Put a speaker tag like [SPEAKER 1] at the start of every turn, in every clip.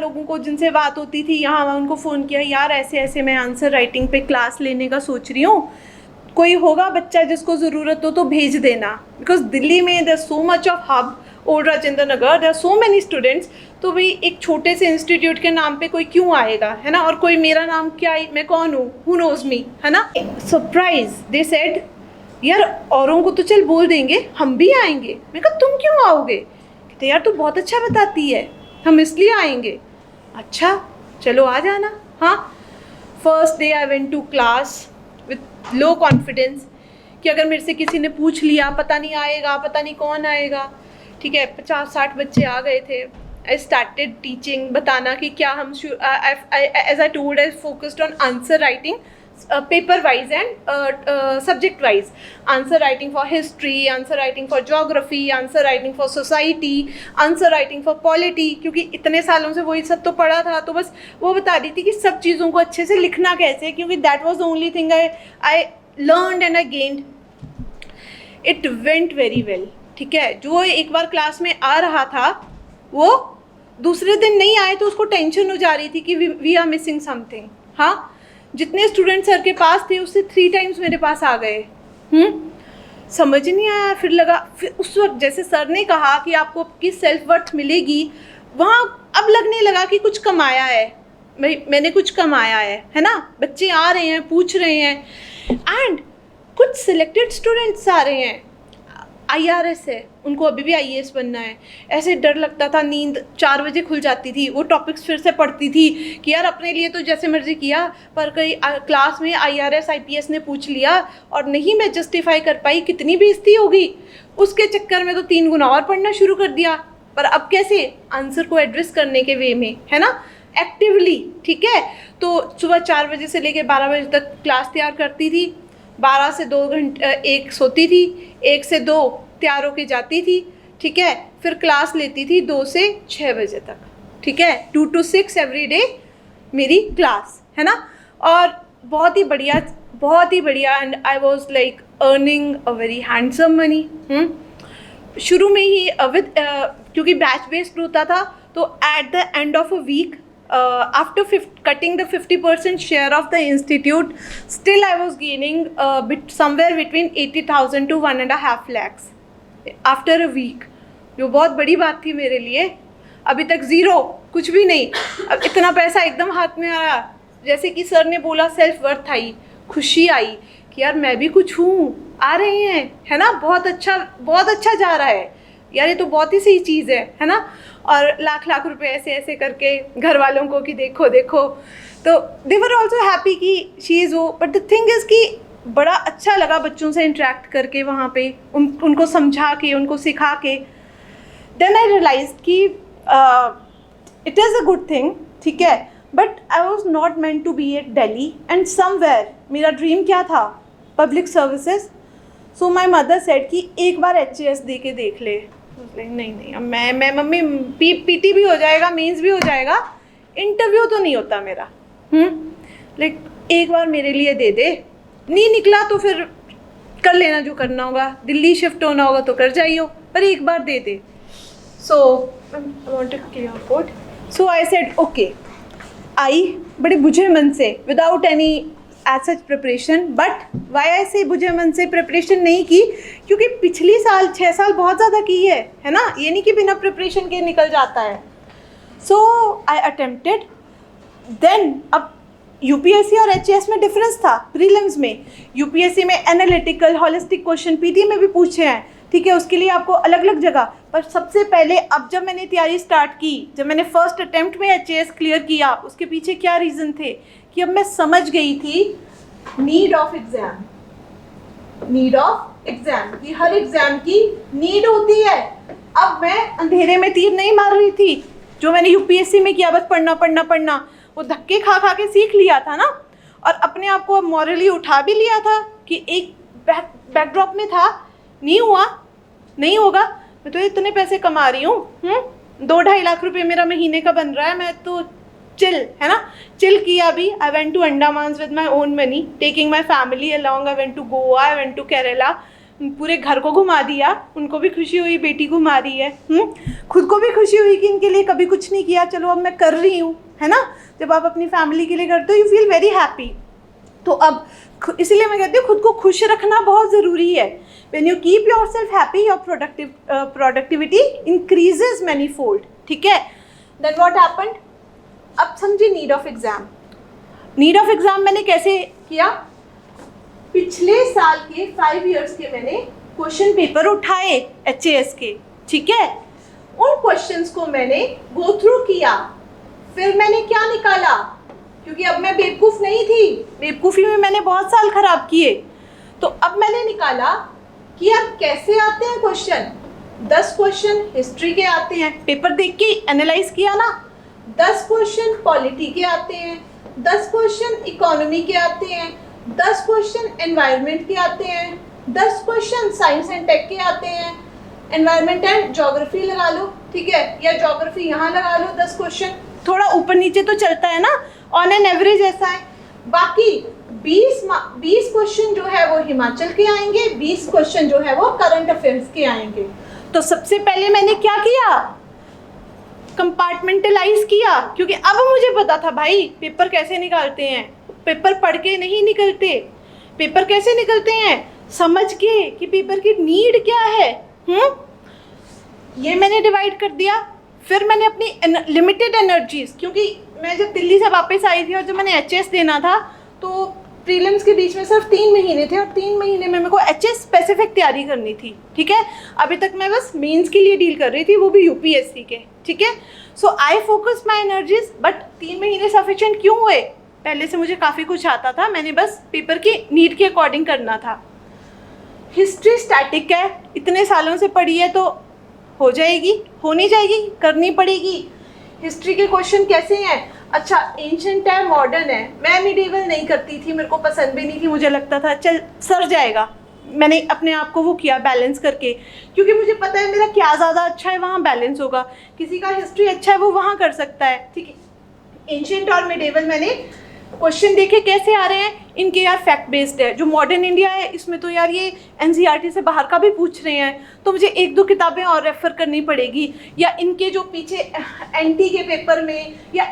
[SPEAKER 1] लोगों को जिनसे बात होती थी यहाँ वहाँ, उनको फ़ोन किया, यार ऐसे ऐसे मैं आंसर राइटिंग पे क्लास लेने का सोच रही हूँ, कोई होगा बच्चा जिसको ज़रूरत हो तो भेज देना, बिकॉज दिल्ली में there so much of hub, old Rajendra Nagar, there so many students, तो भाई एक छोटे से इंस्टीट्यूट के नाम पे कोई क्यों आएगा, है ना। और कोई मेरा नाम क्या, मैं कौन हूँ, हु नोज मी, है ना। सरप्राइज दे सेड, यार औरों को तो चल बोल देंगे, हम भी आएंगे। मैं कहा तुम क्यों आओगे? कहते यार तू बहुत अच्छा बताती है, हम इसलिए आएंगे। अच्छा चलो आ जाना। हाँ, first day I went to class with low confidence कि अगर मेरे से किसी ने पूछ लिया पता नहीं आएगा, पता नहीं कौन आएगा। ठीक है, 50-60 बच्चे आ गए थे। आई स्टार्टेड टीचिंग, बताना कि क्या हम as I told I focused on answer writing paper wise and subject wise, answer writing for history, answer writing for geography, answer writing for society, answer writing for polity, क्योंकि इतने सालों से वही सब तो पढ़ा था, तो बस वो बता रही थी कि सब चीज़ों को अच्छे से लिखना कैसे है, क्योंकि that was the only thing I learned and I gained. It went very well. ठीक है, जो एक बार क्लास में आ रहा था वो दूसरे दिन नहीं आए तो उसको टेंशन हो जा रही थी कि वी आर मिसिंग समथिंग। हाँ, जितने स्टूडेंट सर के पास थे उससे 3 टाइम्स मेरे पास आ गए। समझ नहीं आया। फिर लगा, फिर उस वक्त जैसे सर ने कहा कि आपको आपकी सेल्फ वर्थ मिलेगी, वहाँ अब लगने लगा कि कुछ कमाया है, मैंने कुछ कमाया है ना। बच्चे आ रहे हैं, पूछ रहे हैं, एंड कुछ सिलेक्टेड स्टूडेंट्स आ रहे हैं, IRS है, उनको अभी भी IAS बनना है। ऐसे डर लगता था, नींद 4 बजे खुल जाती थी, वो टॉपिक्स फिर से पढ़ती थी कि यार अपने लिए तो जैसे मर्जी किया, पर कई क्लास में IRS IPS ने पूछ लिया और नहीं मैं जस्टिफाई कर पाई, कितनी बेइज्जती होगी। उसके चक्कर में तो 3 गुना और पढ़ना शुरू कर दिया। पर अब कैसे, आंसर को एड्रेस करने के वे में, है ना, एक्टिवली। ठीक है, तो सुबह 4 बजे से लेकर 12 बजे तक क्लास तैयार करती थी, 12 से 2 घंटे 1 सोती थी, 1 से 2 तैयार होके जाती थी। ठीक है, फिर क्लास लेती थी 2 से 6 बजे तक। ठीक है, 2 to 6 एवरी डे मेरी क्लास, है ना। और बहुत ही बढ़िया and I was like earning a very handsome money. शुरू में ही विद क्योंकि बैच बेस्ड होता था, तो at the end of a week, after cutting the 50% share of the institute, still I was gaining somewhere between 80,000 to 1.5 lakhs after a week, जो बहुत बड़ी बात थी मेरे लिए। अभी तक ज़ीरो, कुछ भी नहीं, अब इतना पैसा एकदम हाथ में आया। जैसे कि सर ने बोला, सेल्फ वर्थ आई, खुशी आई कि यार मैं भी कुछ हूँ, आ रहे हैं, है ना। बहुत अच्छा जा रहा है यार, ये तो बहुत ही सही चीज़ है ना। और लाख रुपए ऐसे ऐसे करके घर वालों को कि देखो देखो, तो दे वर ऑल्सो हैप्पी कि शी इज़ वो। बट द थिंग इज़ कि बड़ा अच्छा लगा बच्चों से इंटरेक्ट करके वहाँ पे, उनको समझा के, उनको सिखा के। देन आई रियलाइज कि it is a good thing, ठीक है, but I was not meant to be at Delhi and somewhere मेरा ड्रीम क्या था, public services. So my mother said कि एक बार HAS दे के देख ले। नहीं, अब मैं मम्मी PT भी हो जाएगा, मेंस भी हो जाएगा, इंटरव्यू तो नहीं होता मेरा। लाइक एक बार मेरे लिए दे दे, नहीं निकला तो फिर कर लेना जो करना होगा, दिल्ली शिफ्ट होना होगा तो कर जाइयो, पर एक बार दे दे। So I want to clear code, so I said okay. I बड़े बुझे मन से, without any as such preparation. But why I say बुझे मन से प्रिपरेशन नहीं की, क्योंकि पिछली साल 6 साल बहुत ज़्यादा की है ना, ये नहीं कि बिना प्रिपरेशन के निकल जाता है। सो आई अटेम्प्टेड। देन अब UPSC और HAS में डिफरेंस था। प्रीलिम्स में UPSC में एनालिटिकल होलिस्टिक क्वेश्चन PT में भी पूछे हैं, ठीक है, उसके लिए आपको अलग अलग जगह। पर सबसे पहले अब जब मैंने तैयारी स्टार्ट की, जब मैंने फर्स्ट अटेम्प्ट में HAS क्लियर किया, उसके पीछे क्या रीज़न थे कि अब मैं समझ गई थी नीड ऑफ एग्ज़ाम कि हर एग्ज़ाम की नीड होती है। अब मैं अंधेरे में तीर नहीं मार रही थी, जो मैंने UPSC में किया, बस पढ़ना, वो धक्के खा के सीख लिया था ना, और अपने आप को मॉरली उठा भी लिया था कि एक बैकड्रॉप में था, नहीं होगा, मैं तो इतने पैसे कमा रही हूँ, 2-2.5 लाख रुपए मेरा महीने का बन रहा है, मैं तो चिल, है ना, चिल किया भी। I went to Andaman with my own money, taking my family along. I went to Goa, I went to Kerala, पूरे घर को घुमा दिया, उनको भी खुशी हुई बेटी घुमा रही है, खुद को भी खुशी हुई कि इनके लिए कभी कुछ नहीं किया, चलो अब मैं कर रही हूँ, है ना। जब आप अपनी फैमिली के लिए करते हो यू फील वेरी हैप्पी। तो अब इसीलिए मैं कहती हूँ खुद को खुश रखना बहुत ज़रूरी है। When you keep your self happy your productivity increases many fold, ठीक है। देन व्हाट हैपेंड, अब समझिए need of exam. Need of exam मैंने कैसे किया, पिछले साल के 5 इयर्स के मैंने क्वेश्चन पेपर उठाए HAS के, ठीक है। उन क्वेश्चंस को मैंने गो थ्रू किया, फिर मैंने क्या निकाला, क्योंकि अब मैं बेवकूफ़ नहीं थी, बेवकूफ़ी में मैंने बहुत साल खराब किए, तो अब मैंने निकाला कि अब कैसे आते हैं क्वेश्चन। 10 क्वेश्चन हिस्ट्री के आते हैं, पेपर देख के एनालाइज किया ना। 10 क्वेश्चन पॉलिटी के आते हैं, 10 क्वेश्चन इकोनॉमी के आते हैं, 10 क्वेश्चन एनवायरनमेंट के आते हैं, 10 क्वेश्चन साइंस एंड टेक के आते हैं, एनवायरनमेंट एंड ज्योग्राफी लगा लो, ठीक है, या ज्योग्राफी यहाँ लगा लो। 10 क्वेश्चन थोड़ा ऊपर नीचे तो चलता है ना, ऑन एन एवरेज ऐसा है। बाकी 20 क्वेश्चन जो है वो हिमाचल के आएंगे, 20 क्वेश्चन जो है वो करंट अफेयर्स के आएंगे। तो सबसे पहले मैंने क्या किया, कंपार्टमेंटलाइज किया, क्योंकि अब मुझे पता था भाई पेपर कैसे निकालते हैं। पेपर पढ़ के नहीं निकलते, पेपर कैसे निकलते हैं, समझ के कि पेपर की नीड क्या है। ये मैंने डिवाइड कर दिया। फिर मैंने अपनी लिमिटेड एनर्जीज, क्योंकि मैं जब दिल्ली से वापस आई थी और जब मैंने HAS देना था तो प्रीलिम्स के बीच में सिर्फ 3 महीने थे, और 3 महीने में मेरे को HAS स्पेसिफिक तैयारी करनी थी, ठीक है। अभी तक मैं बस मेंस के लिए डील कर रही थी, वो भी UPSC के, ठीक है। So I focus my energies, but 3 महीने सफिशिएंट क्यों हुए, पहले से मुझे काफ़ी कुछ आता था, मैंने बस पेपर की नीड के अकॉर्डिंग करना था। हिस्ट्री स्टैटिक है, इतने सालों से पढ़ी है तो हो जाएगी, होनी जाएगी, करनी पड़ेगी। हिस्ट्री के क्वेश्चन कैसे हैं, अच्छा एंशिएंट है, मॉडर्न है। मैं मिडिवल नहीं करती थी, मेरे को पसंद भी नहीं थी, मुझे लगता था चल सर जाएगा। मैंने अपने आप को वो किया बैलेंस करके, क्योंकि मुझे पता है मेरा क्या ज़्यादा अच्छा है वहाँ बैलेंस होगा, किसी का हिस्ट्री अच्छा है वो वहाँ कर सकता है, ठीक है। एंशिएंट और मिडिवल मैंने क्वेश्चन देखे कैसे आ रहे हैं, इनके यार फैक्ट बेस्ड है। जो मॉडर्न इंडिया है इसमें तो यार ये NCERT से बाहर का भी पूछ रहे हैं, तो मुझे 1-2 किताबें और रेफ़र करनी पड़ेगी, या इनके जो पीछे NT के पेपर में या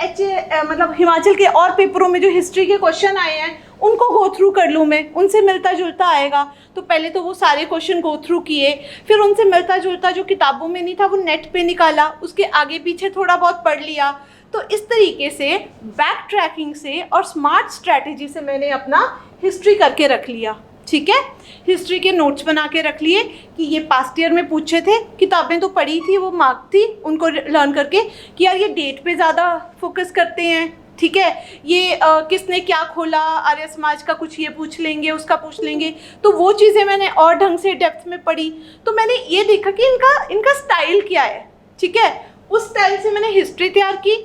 [SPEAKER 1] मतलब हिमाचल के और पेपरों में जो हिस्ट्री के क्वेश्चन आए हैं उनको गो थ्रू कर लूँ मैं, उनसे मिलता जुलता आएगा। तो पहले तो वो सारे क्वेश्चन गो थ्रू किए, फिर उनसे मिलता जुलता जो किताबों में नहीं था वो नेट पे निकाला, उसके आगे पीछे थोड़ा बहुत पढ़ लिया। तो इस तरीके से बैक ट्रैकिंग से और स्मार्ट स्ट्रैटेजी से मैंने अपना हिस्ट्री करके रख लिया, ठीक है। हिस्ट्री के नोट्स बना के रख लिए कि ये पास्ट ईयर में पूछे थे, किताबें तो पढ़ी थी, वो मार्क थी, उनको लर्न करके कि यार ये डेट पे ज़्यादा फोकस करते हैं, ठीक है। ये किसने क्या खोला, आर्य समाज का कुछ ये पूछ लेंगे, उसका पूछ लेंगे, तो वो चीज़ें मैंने और ढंग से डेप्थ में पढ़ी। तो मैंने ये देखा कि इनका स्टाइल क्या है, ठीक है। उस स्टाइल से मैंने हिस्ट्री तैयार की।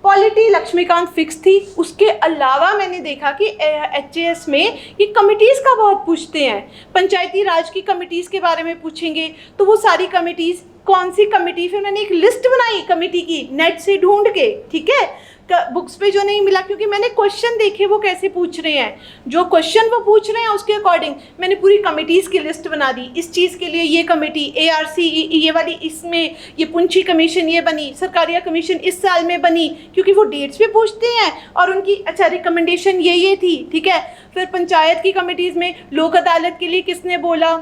[SPEAKER 1] पॉलिटी लक्ष्मीकांत फिक्स थी, उसके अलावा मैंने देखा कि HAS में ये कमिटीज़ का बहुत पूछते हैं, पंचायती राज की कमिटीज़ के बारे में पूछेंगे, तो वो सारी कमिटीज़ कौन सी कमिटी, फिर मैंने एक लिस्ट बनाई कमिटी की नेट से ढूंढ के, ठीक है। बुक्स पे जो नहीं मिला, क्योंकि मैंने क्वेश्चन देखे वो कैसे पूछ रहे हैं, जो क्वेश्चन वो पूछ रहे हैं उसके अकॉर्डिंग मैंने पूरी कमिटीज़ की लिस्ट बना दी। इस चीज़ के लिए ये कमेटी, ARC ये वाली, इसमें ये पुंछी कमीशन ये बनी, सरकारिया कमीशन इस साल में बनी, क्योंकि वो डेट्स भी पूछते हैं और उनकी अच्छा रिकमेंडेशन ये थी, ठीक है। फिर पंचायत की कमिटीज़ में लोक अदालत के लिए किसने बोला,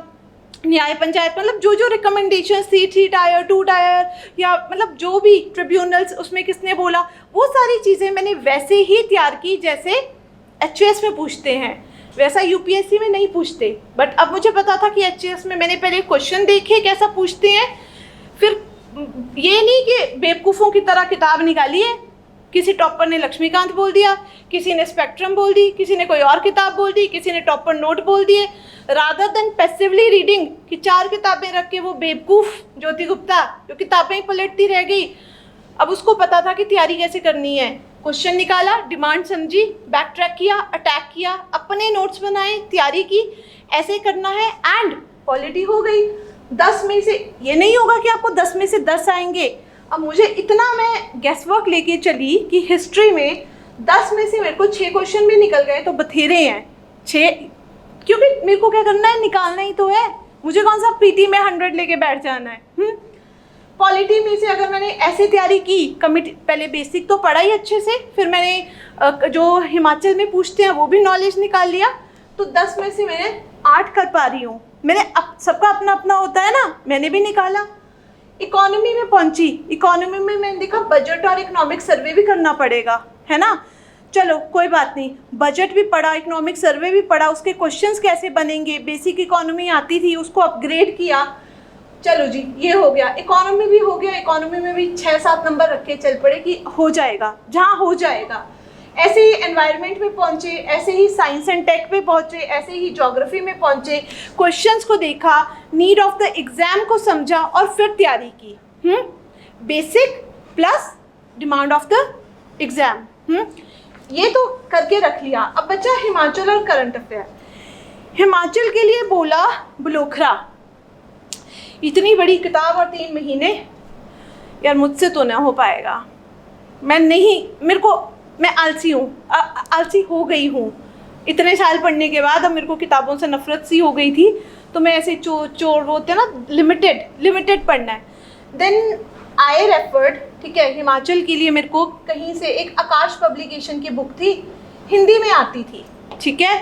[SPEAKER 1] न्याय पंचायत, मतलब जो रिकमेंडेशन थी 3 टायर 2 टायर या मतलब जो भी ट्रिब्यूनल्स उसमें किसने बोला, वो सारी चीज़ें मैंने वैसे ही तैयार की जैसे HAS में पूछते हैं, वैसा UPSC में नहीं पूछते। बट अब मुझे पता था कि HAS में मैंने पहले क्वेश्चन देखे कैसा पूछते हैं, फिर ये नहीं कि बेवकूफ़ों की तरह किताब निकाली है, किसी टॉपर ने लक्ष्मीकांत बोल दिया, किसी ने स्पेक्ट्रम बोल दी, किसी ने कोई और किताब बोल दी, किसी ने टॉपर नोट बोल दिए। रादर देन पैसिवली रीडिंग कि 4 किताबें रख के वो बेवकूफ़ ज्योति गुप्ता जो किताबें ही पलटती रह गई, अब उसको पता था कि तैयारी कैसे करनी है। क्वेश्चन निकाला, डिमांड समझी, बैक ट्रैक किया, अटैक किया, अपने नोट्स बनाए, तैयारी की, ऐसे करना है, एंड पॉलिटी हो गई। 10 में से ये नहीं होगा कि आपको 10 में से 10 आएंगे। अब मुझे इतना मैं गैस वर्क लेके चली कि हिस्ट्री में 10 में से मेरे को 6 क्वेश्चन भी निकल गए तो बथेरे हैं। 6 क्योंकि मेरे को क्या करना है, निकालना ही तो है, मुझे कौन सा पीटी में 100 लेके बैठ जाना है। पॉलिटी में से अगर मैंने ऐसे तैयारी की, कमिटी पहले बेसिक तो पढ़ा ही अच्छे से, फिर मैंने जो हिमाचल में पूछते हैं वो भी नॉलेज निकाल लिया, तो 10 में से मैंने 8 कर पा रही हूँ। मैंने सबका अपना अपना होता है ना, मैंने भी निकाला। इकोनॉमी में पहुंची, इकोनॉमी में मैंने देखा बजट और इकोनॉमिक सर्वे भी करना पड़ेगा, है ना। चलो कोई बात नहीं, बजट भी पढ़ा, इकोनॉमिक सर्वे भी पढ़ा, उसके क्वेश्चंस कैसे बनेंगे, बेसिक इकोनॉमी आती थी उसको अपग्रेड किया, चलो जी ये हो गया, इकोनॉमी भी हो गया। इकोनॉमी में भी 6-7 नंबर रख के चल पड़े कि हो जाएगा, जहाँ हो जाएगा। ऐसे ही एनवायरनमेंट में पहुंचे, ऐसे ही साइंस एंड टेक में पहुंचे, ऐसे ही ज्योग्राफी में पहुंचे, क्वेश्चंस को देखा, नीड ऑफ द एग्जाम को समझा और फिर तैयारी की। Basic plus demand of the exam, ये तो करके रख लिया। अब बचा हिमाचल और करंट अफेयर। हिमाचल के लिए बोला बलोखरा, इतनी बड़ी किताब और 3 महीने, यार मुझसे तो ना हो पाएगा। मैं आलसी हूँ, आलसी हो गई हूँ इतने साल पढ़ने के बाद। अब मेरे को किताबों से नफरत सी हो गई थी, तो मैं ऐसे चोर होते हैं ना, लिमिटेड पढ़ना है। देन आई रेफर्ड, ठीक है, हिमाचल के लिए मेरे को कहीं से एक आकाश पब्लिकेशन की बुक थी, हिंदी में आती थी, ठीक है,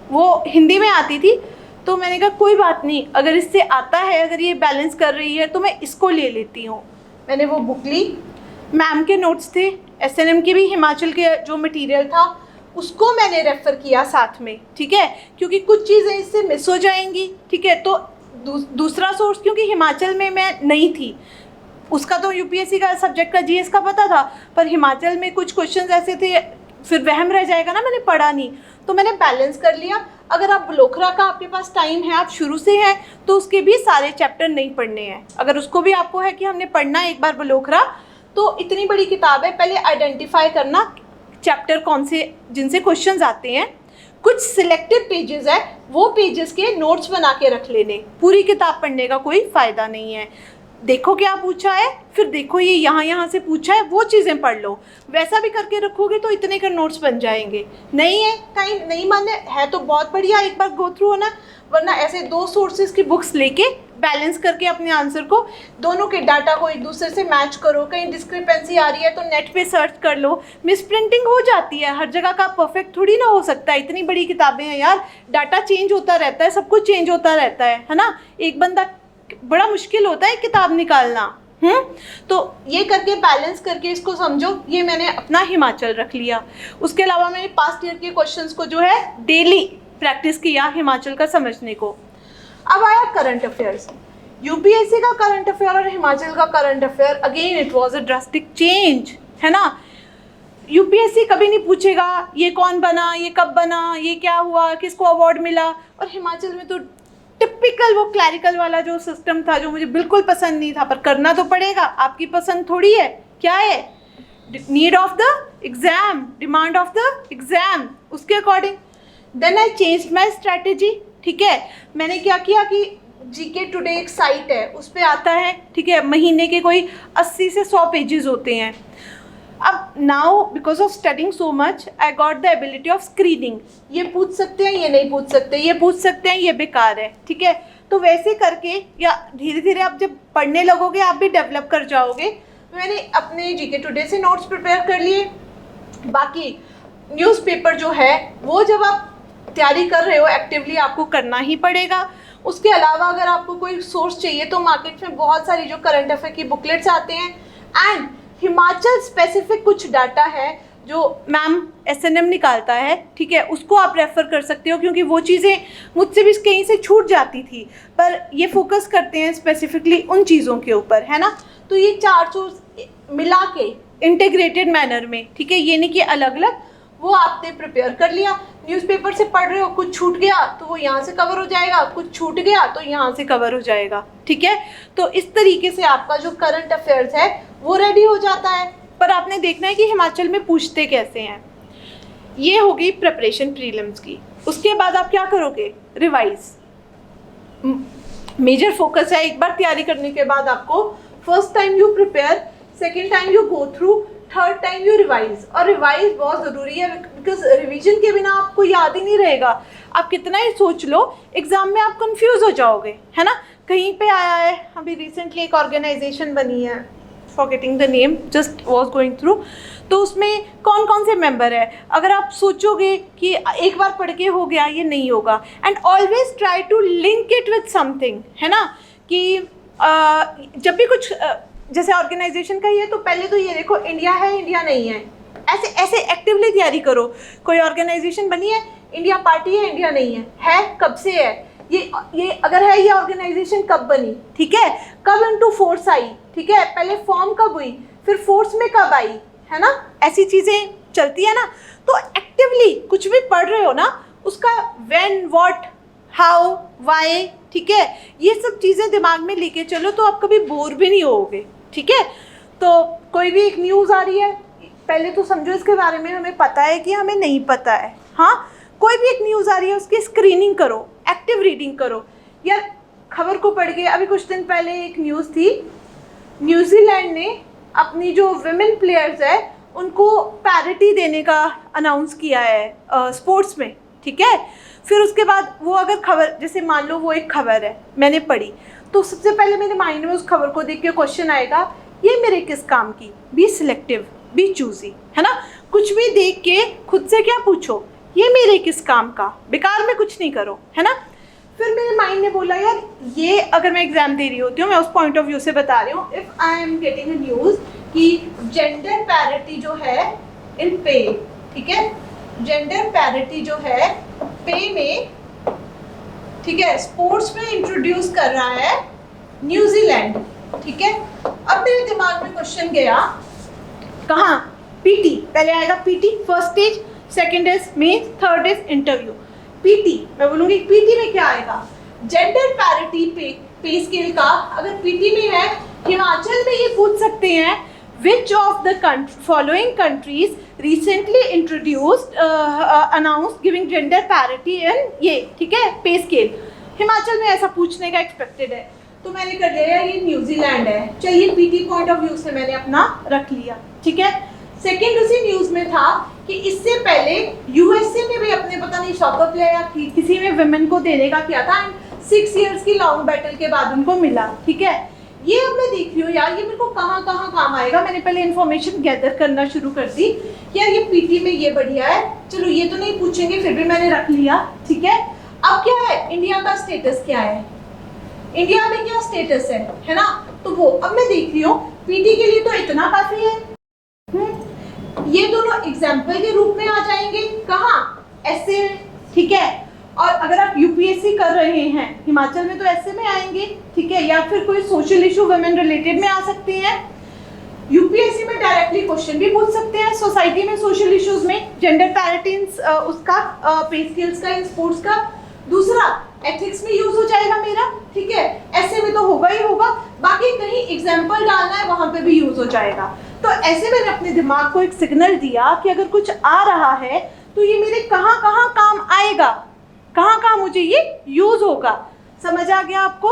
[SPEAKER 1] वो हिंदी में आती थी। तो मैंने कहा कोई बात नहीं, अगर इससे आता है, अगर ये बैलेंस कर रही है तो मैं इसको ले लेती हूँ। मैंने वो बुक ली, मैम के नोट्स थे, एसएनएम के भी हिमाचल के जो मटेरियल था उसको मैंने रेफ़र किया साथ में, ठीक है, क्योंकि कुछ चीज़ें इससे मिस हो जाएंगी, ठीक है। तो दूसरा सोर्स, क्योंकि हिमाचल में मैं नहीं थी, उसका तो यूपीएससी का सब्जेक्ट का जीएस का पता था, पर हिमाचल में कुछ क्वेश्चंस ऐसे थे, फिर वहम रह जाएगा ना, मैंने पढ़ा नहीं, तो मैंने बैलेंस कर लिया। अगर आप बलोखरा का आपके पास टाइम है, आप शुरू से हैं, तो उसके भी सारे चैप्टर नहीं पढ़ने हैं। अगर उसको भी आपको है कि हमने पढ़ना है एक बार बलोखरा, तो इतनी बड़ी किताब है, पहले आइडेंटिफाई करना चैप्टर कौन से जिनसे क्वेश्चंस आते हैं। कुछ सिलेक्टेड पेजेस है, वो पेजेस के नोट्स बना के रख लेने, पूरी किताब पढ़ने का कोई फ़ायदा नहीं है। देखो क्या पूछा है, फिर देखो ये यहाँ से पूछा है, वो चीज़ें पढ़ लो। वैसा भी करके रखोगे तो इतने का नोट्स बन जाएंगे। नहीं है, कहीं नहीं माने है तो बहुत बढ़िया, एक बार गो थ्रू होना, वरना ऐसे 2 सोर्सेज की बुक्स लेके बैलेंस करके अपने आंसर को, दोनों के डाटा को एक दूसरे से मैच करो। कहीं डिस्क्रिपेंसी आ रही है तो नेट पे सर्च कर लो, मिस प्रिंटिंग हो जाती है, हर जगह का परफेक्ट थोड़ी ना हो सकता है। इतनी बड़ी किताबें हैं यार, डाटा चेंज होता रहता है, सब कुछ चेंज होता रहता है ना। एक बंदा, बड़ा मुश्किल होता है किताब निकालना। तो ये करके बैलेंस करके इसको समझो। ये मैंने अपना हिमाचल रख लिया। उसके अलावा मैंने पास्ट ईयर के क्वेश्चंस को जो है डेली प्रैक्टिस किया हिमाचल का समझने को। अब आया करंट अफेयर्स, यूपीएससी का करंट अफेयर और हिमाचल का current affair, again it was a drastic change, है ना। यूपीएससी कभी नहीं पूछेगा ये कौन बना, ये कब बना, ये क्या हुआ, किसको अवार्ड मिला, और हिमाचल में तो टिपिकल वो क्लैरिकल वाला जो सिस्टम था, जो मुझे बिल्कुल पसंद नहीं था, पर करना तो पड़ेगा, आपकी पसंद थोड़ी है। क्या है, need of the exam, demand of the exam, उसके according. Then I change my strategy, ठीक है। मैंने क्या किया कि जीके टुडे एक साइट है, उस पर आता है, ठीक है, महीने के कोई 80 से 100 पेजेस होते हैं। अब now because of studying so much I got the ability of screening, ये पूछ सकते हैं, ये नहीं पूछ सकते, ये पूछ सकते हैं, ये बेकार है, ठीक है। तो वैसे करके, या धीरे धीरे आप जब पढ़ने लगोगे आप भी डेवलप कर जाओगे। मैंने अपने जीके टुडे से नोट्स प्रिपेयर कर लिए। बाकी न्यूज़पेपर जो है वो जब आप तैयारी कर रहे हो एक्टिवली आपको करना ही पड़ेगा। उसके अलावा अगर आपको कोई सोर्स चाहिए तो मार्केट में बहुत सारी जो करंट अफेयर की बुकलेट्स आते हैं, एंड हिमाचल स्पेसिफिक कुछ डाटा है जो मैम एसएनएम निकालता है, ठीक है, उसको आप रेफ़र कर सकते हो, क्योंकि वो चीज़ें मुझसे भी कहीं से छूट जाती थी, पर ये फोकस करते हैं स्पेसिफिकली उन चीज़ों के ऊपर, है ना। तो ये 4 सोर्स मिला के इंटीग्रेटेड मैनर में, ठीक है, ये नहीं कि अलग अलग, वो आपने प्रिपेयर कर लिया। न्यूज़पेपर से पढ़ रहे हो, कुछ छूट गया तो वो यहाँ से कवर हो जाएगा, कुछ छूट गया तो यहाँ से कवर हो जाएगा, ठीक है। तो इस तरीके से आपका जो करंट अफेयर्स है वो रेडी हो जाता है। पर आपने देखना है कि हिमाचल में पूछते कैसे हैं। ये होगी प्रिपरेशन प्रीलिम्स की। उसके बाद आप क्या करोगे, रिवाइज। मेजर फोकस है, एक बार तैयारी करने के बाद आपको first time you prepare, second time you go through, third time you revise. और रिवाइज बहुत ज़रूरी है, बिकॉज रिवीजन के बिना आपको याद ही नहीं रहेगा। आप कितना ही सोच लो, एग्ज़ाम में आप कंफ्यूज हो जाओगे, है ना। कहीं पे आया है, अभी रिसेंटली एक ऑर्गेनाइजेशन बनी है, forgetting the name, just was going through, तो उसमें कौन कौन से मेंबर है, अगर आप सोचोगे कि एक बार पढ़ के हो गया, ये नहीं होगा। And always try to link it with something, है ना, कि जब भी कुछ जैसे ऑर्गेनाइजेशन का ही है तो पहले तो ये देखो इंडिया है इंडिया नहीं है, ऐसे ऐसे एक्टिवली तैयारी करो। कोई ऑर्गेनाइजेशन बनी है, इंडिया पार्टी है इंडिया नहीं है कब से है, ये अगर है ये ऑर्गेनाइजेशन कब बनी, ठीक है, कब इनटू फोर्स आई, ठीक है, पहले फॉर्म कब हुई, फिर फोर्स में कब आई, है ना, ऐसी चीज़ें चलती है ना। तो एक्टिवली कुछ भी पढ़ रहे हो ना, उसका व्हेन, व्हाट, हाउ, व्हाई, ठीक है, ये सब चीज़ें दिमाग में लेके चलो तो आप कभी बोर भी नहीं होगे, ठीक है। तो कोई भी एक न्यूज़ आ रही है, पहले तो समझो इसके बारे में हमें पता है कि हमें नहीं पता है। हाँ, कोई भी एक न्यूज़ आ रही है उसकी स्क्रीनिंग करो, एक्टिव रीडिंग करो। यार खबर को पढ़ के, अभी कुछ दिन पहले एक न्यूज़ थी, न्यूजीलैंड ने अपनी जो विमेन प्लेयर्स है उनको पैरिटी देने का अनाउंस किया है स्पोर्ट्स में, ठीक है। फिर उसके बाद वो अगर खबर, जैसे मान लो वो एक खबर है मैंने पढ़ी, तो सबसे पहले मेरे माइंड में उस खबर को देख के क्वेश्चन आएगा, ये मेरे किस काम की। बी सिलेक्टिव, बी चूजी, है ना। कुछ भी देख के खुद से क्या पूछो, ये मेरे किस काम का, बेकार में कुछ नहीं करो, है ना। फिर मेरे माइंड ने बोला यार ये अगर मैं एग्जाम दे रही होती हूँ, मैं उस पॉइंट ऑफ व्यू से बता रही हूँ, if I am getting a news कि जेंडर पैरिटी जो है इन पे, ठीक है, जेंडर पैरिटी जो है पे में, ठीक है, स्पोर्ट्स में इंट्रोड्यूस कर रहा है न्यूजीलैंड, ठीक है। अब मेरे दिमाग में क्वेश्चन गया, कहाँ, पीटी, पहले आएगा PT, first stage, second is mains, third is interview. PT, मैं बोलूँगी पीटी में क्या आएगा, जेंडर पैरिटी पे स्केल का। अगर पीटी में है, हिमाचल में ये पूछ सकते हैं, which of the following countries recently introduced announced giving gender parity in ये, ठीक है, पे स्केल। हिमाचल में ऐसा पूछने का एक्सपेक्टेड है, तो मैंने कर लिया ये न्यूजीलैंड है। चलिए पीटी पॉइंट ऑफ व्यू से मैंने अपना रख लिया, ठीक है। सेकेंड उसी न्यूज़ में था कि इससे पहले यूएसए ने भी अपने पता नहीं शॉकअप लिया या किसी में विमेन को देने का किया था, एंड 6 years की लॉन्ग बैटल के बाद उनको मिला, ठीक है। ये अब मैं देख रही हूँ यार, ये मेरे को कहाँ कहाँ काम आएगा। मैंने पहले इन्फॉर्मेशन गैदर करना शुरू कर दी, यार ये पीटी में ये बढ़िया है, चलो ये तो नहीं पूछेंगे, फिर भी मैंने रख लिया, ठीक है। अब क्या है, इंडिया का स्टेटस क्या है, इंडिया में क्या स्टेटस है ना। तो वो अब मैं देख रही हूँ पीटी के लिए तो इतना काफी है। ये दोनों एग्जाम्पल के रूप में आ जाएंगे कहाँ, ऐसे, ठीक है। और अगर आप यूपीएससी कर रहे हैं, हिमाचल में तो ऐसे में आएंगे, ठीक है, या फिर कोई सोशल इशू वुमेन रिलेटेड में आ सकते हैं। यूपीएससी में डायरेक्टली क्वेश्चन भी पूछ सकते हैं, सोसाइटी में सोशल इश्यूज में जेंडर पैरिटी उसका, पे स्केल्स का, इन स्पोर्ट्स का। दूसरा एथिक्स में यूज हो जाएगा मेरा, ठीक है, ऐसे में तो होगा ही होगा। बाकी कहीं एग्जाम्पल डालना है वहां पे भी यूज हो जाएगा। तो ऐसे मैंने अपने दिमाग को एक सिग्नल दिया कि अगर कुछ आ रहा है तो ये मेरे कहाँ कहाँ काम आएगा, कहाँ कहाँ मुझे ये यूज होगा। समझ आ गया आपको?